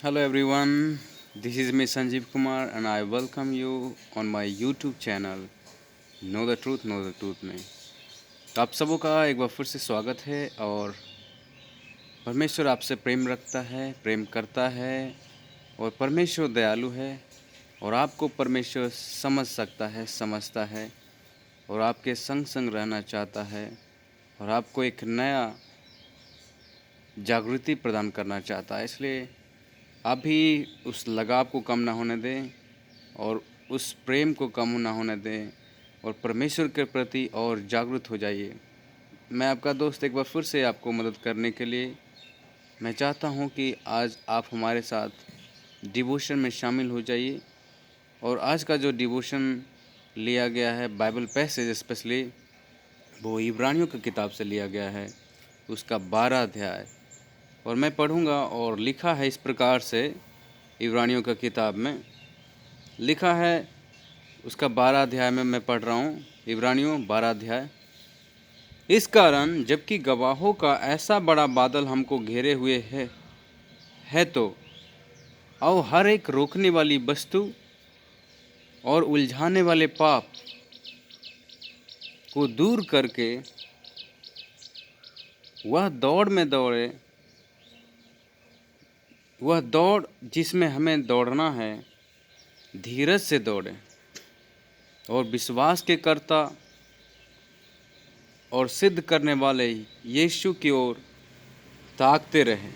Hello everyone, this is me Sanjeev Kumar and I welcome you on my YouTube channel Know the Truth में। तो आप सबों का एक बार फिर से स्वागत है और परमेश्वर आपसे प्रेम रखता है, प्रेम करता है और परमेश्वर दयालु है और आपको परमेश्वर समझ सकता है, समझता है और आपके संग संग रहना चाहता है और आपको एक नया जागृति प्रदान करना चाहता है। इसलिए आप भी उस लगाव को कम ना होने दें और उस प्रेम को कम ना होने दें और परमेश्वर के प्रति और जागरूक हो जाइए। मैं आपका दोस्त एक बार फिर से आपको मदद करने के लिए मैं चाहता हूं कि आज आप हमारे साथ डिवोशन में शामिल हो जाइए। और आज का जो डिवोशन लिया गया है बाइबल पैसेज स्पेशली वो इब्रानियों की किताब से लिया गया है, उसका 12 अध्याय। और मैं पढ़ूंगा और लिखा है इस प्रकार से। इब्रानियों की किताब में लिखा है, उसका 12 अध्याय में मैं पढ़ रहा हूँ। इब्रानियों 12 अध्याय। इस कारण जबकि गवाहों का ऐसा बड़ा बादल हमको घेरे हुए है तो आओ हर एक रोकने वाली वस्तु और उलझाने वाले पाप को दूर करके वह दौड़ जिसमें हमें दौड़ना है धीरज से दौड़े और विश्वास के कर्ता और सिद्ध करने वाले यीशु की ओर ताकते रहें,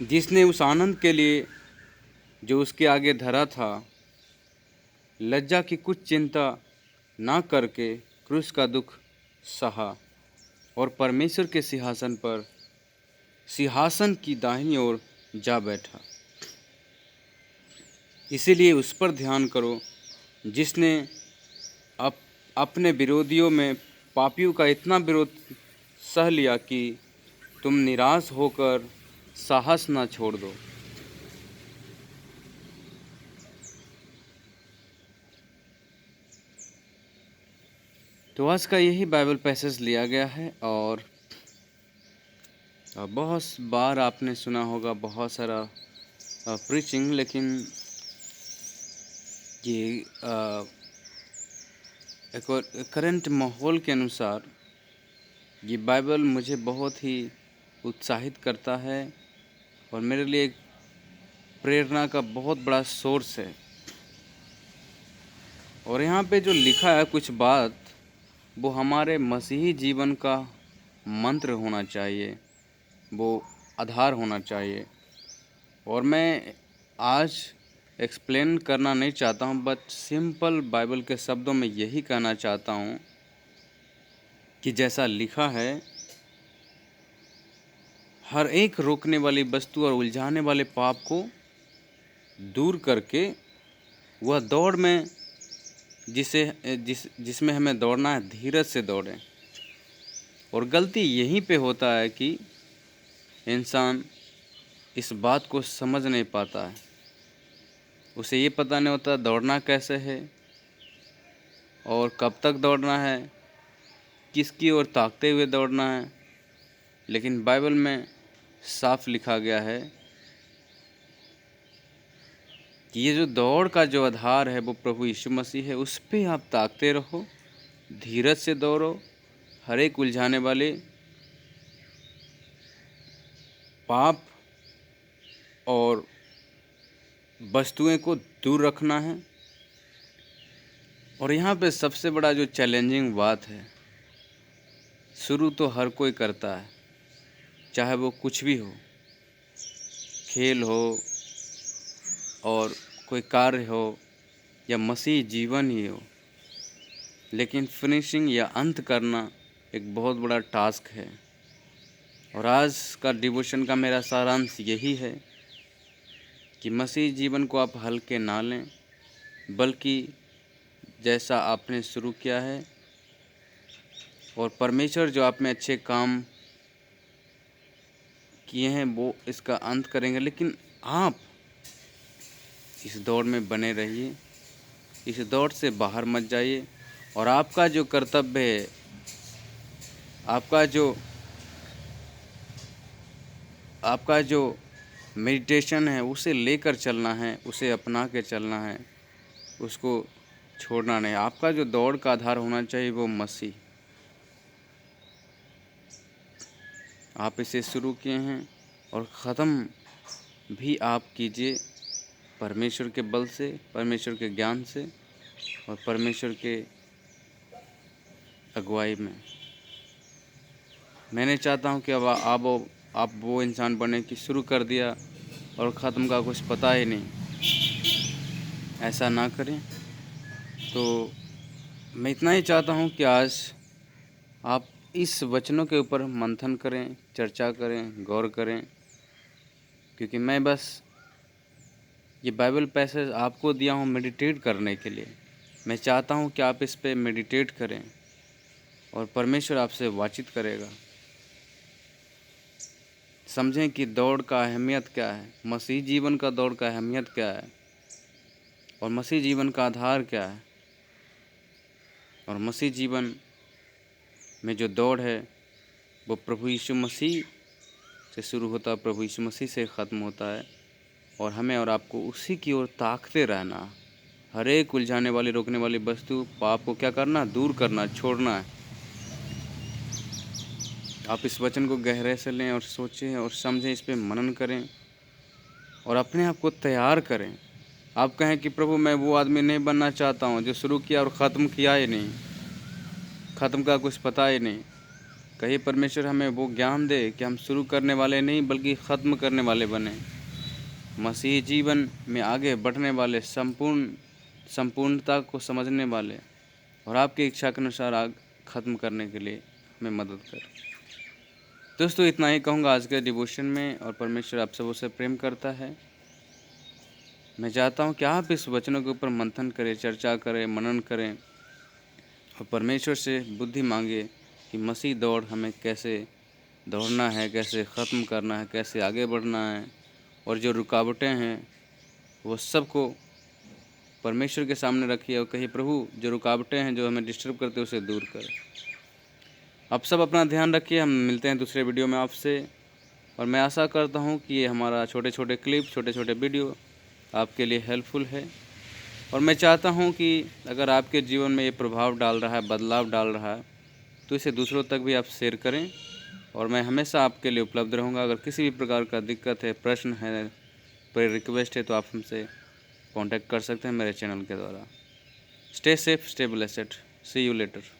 जिसने उस आनंद के लिए जो उसके आगे धरा था लज्जा की कुछ चिंता ना करके क्रूस का दुख सहा और परमेश्वर के सिंहासन की दाहिनी ओर जा बैठा। इसीलिए उस पर ध्यान करो जिसने अपने विरोधियों में पापियों का इतना विरोध सह लिया कि तुम निराश होकर साहस ना छोड़ दो। तो आज का यही बाइबल पैसेज लिया गया है और बहुत बार आपने सुना होगा बहुत सारा प्रीचिंग, लेकिन ये करंट माहौल के अनुसार ये बाइबल मुझे बहुत ही उत्साहित करता है और मेरे लिए एक प्रेरणा का बहुत बड़ा सोर्स है। और यहाँ पे जो लिखा है कुछ बात वो हमारे मसीही जीवन का मंत्र होना चाहिए, वो आधार होना चाहिए। और मैं आज एक्सप्लेन करना नहीं चाहता हूँ, बट सिंपल बाइबल के शब्दों में यही कहना चाहता हूँ कि जैसा लिखा है, हर एक रोकने वाली वस्तु और उलझाने वाले पाप को दूर करके वह दौड़ में जिसमें हमें दौड़ना है धीरज से दौड़ें। और गलती यहीं पे होता है कि इंसान इस बात को समझ नहीं पाता है, उसे ये पता नहीं होता दौड़ना कैसे है और कब तक दौड़ना है, किसकी ओर ताकते हुए दौड़ना है। लेकिन बाइबल में साफ लिखा गया है कि ये जो दौड़ का जो आधार है वो प्रभु यीशु मसीह है, उस पे आप ताकते रहो, धीरज से दौड़ो, हर एक उलझाने वाले पाप और वस्तुएं को दूर रखना है। और यहाँ पे सबसे बड़ा जो चैलेंजिंग बात है, शुरू तो हर कोई करता है, चाहे वो कुछ भी हो, खेल हो और कोई कार्य हो या मसीह जीवन ही हो, लेकिन फिनिशिंग या अंत करना एक बहुत बड़ा टास्क है। और आज का डिवोशन का मेरा सारांश यही है कि मसीह जीवन को आप हल्के ना लें, बल्कि जैसा आपने शुरू किया है और परमेश्वर जो आप में अच्छे काम किए हैं वो इसका अंत करेंगे। लेकिन आप इस दौड़ में बने रहिए, इस दौड़ से बाहर मत जाइए। और आपका जो कर्तव्य है, आपका जो आपका जो मेडिटेशन है उसे लेकर चलना है, उसे अपना के चलना है, उसको छोड़ना नहीं। आपका जो दौड़ का आधार होना चाहिए वो मसीह। आप इसे शुरू किए हैं और ख़त्म भी आप कीजिए परमेश्वर के बल से, परमेश्वर के ज्ञान से और परमेश्वर के अगुवाई में। मैं नहीं चाहता हूँ कि अब आप वो इंसान बने कि शुरू कर दिया और ख़त्म का कुछ पता ही नहीं। ऐसा ना करें। तो मैं इतना ही चाहता हूँ कि आज आप इस वचनों के ऊपर मंथन करें, चर्चा करें, गौर करें, क्योंकि मैं बस ये बाइबल पैसेज आपको दिया हूँ मेडिटेट करने के लिए। मैं चाहता हूँ कि आप इस पे मेडिटेट करें और परमेश्वर आपसे बातचीत करेगा। समझें कि दौड़ का अहमियत क्या है, मसीह जीवन का दौड़ का अहमियत क्या है और मसीह जीवन का आधार क्या है। और मसीह जीवन में जो दौड़ है वो प्रभु यीशु मसीह से शुरू होता है, प्रभु यीशु मसीह से ख़त्म होता है और हमें और आपको उसी की ओर ताकते रहना। हर एक उलझाने वाली, रोकने वाली वस्तु, पाप को क्या करना, दूर करना, छोड़ना है। आप इस वचन को गहरे से लें और सोचें और समझें, इस पे मनन करें और अपने आप को तैयार करें। आप कहें कि प्रभु मैं वो आदमी नहीं बनना चाहता हूँ जो शुरू किया और ख़त्म किया ही नहीं, ख़त्म का कुछ पता ही नहीं। कहीं परमेश्वर हमें वो ज्ञान दे कि हम शुरू करने वाले नहीं बल्कि ख़त्म करने वाले बने, मसीही जीवन में आगे बढ़ने वाले, संपूर्णता को समझने वाले और आपकी इच्छा के अनुसार आग ख़त्म करने के लिए हमें मदद कर। दोस्तों इतना ही कहूँगा आज के डिवोशन में, और परमेश्वर आप सबों से प्रेम करता है। मैं चाहता हूँ कि आप इस वचनों के ऊपर मंथन करें, चर्चा करें, मनन करें और परमेश्वर से बुद्धि मांगे कि मसीह दौड़ हमें कैसे दौड़ना है, कैसे ख़त्म करना है, कैसे आगे बढ़ना है, और जो रुकावटें हैं वो सब को परमेश्वर के सामने रखिए और कहिए प्रभु जो रुकावटें हैं, जो हमें डिस्टर्ब करते हैं, उसे दूर कर। आप सब अपना ध्यान रखिए। हम मिलते हैं दूसरे वीडियो में आपसे, और मैं आशा करता हूँ कि ये हमारा छोटे छोटे क्लिप, छोटे छोटे वीडियो आपके लिए हेल्पफुल है। और मैं चाहता हूँ कि अगर आपके जीवन में ये प्रभाव डाल रहा है, बदलाव डाल रहा है, तो इसे दूसरों तक भी आप शेयर करें। और मैं हमेशा आपके लिए उपलब्ध रहूँगा। अगर किसी भी प्रकार का दिक्कत है, प्रश्न है, कोई रिक्वेस्ट है, तो आप हमसे कांटेक्ट कर सकते हैं मेरे चैनल के द्वारा। Stay safe, stay blessed. See you letter.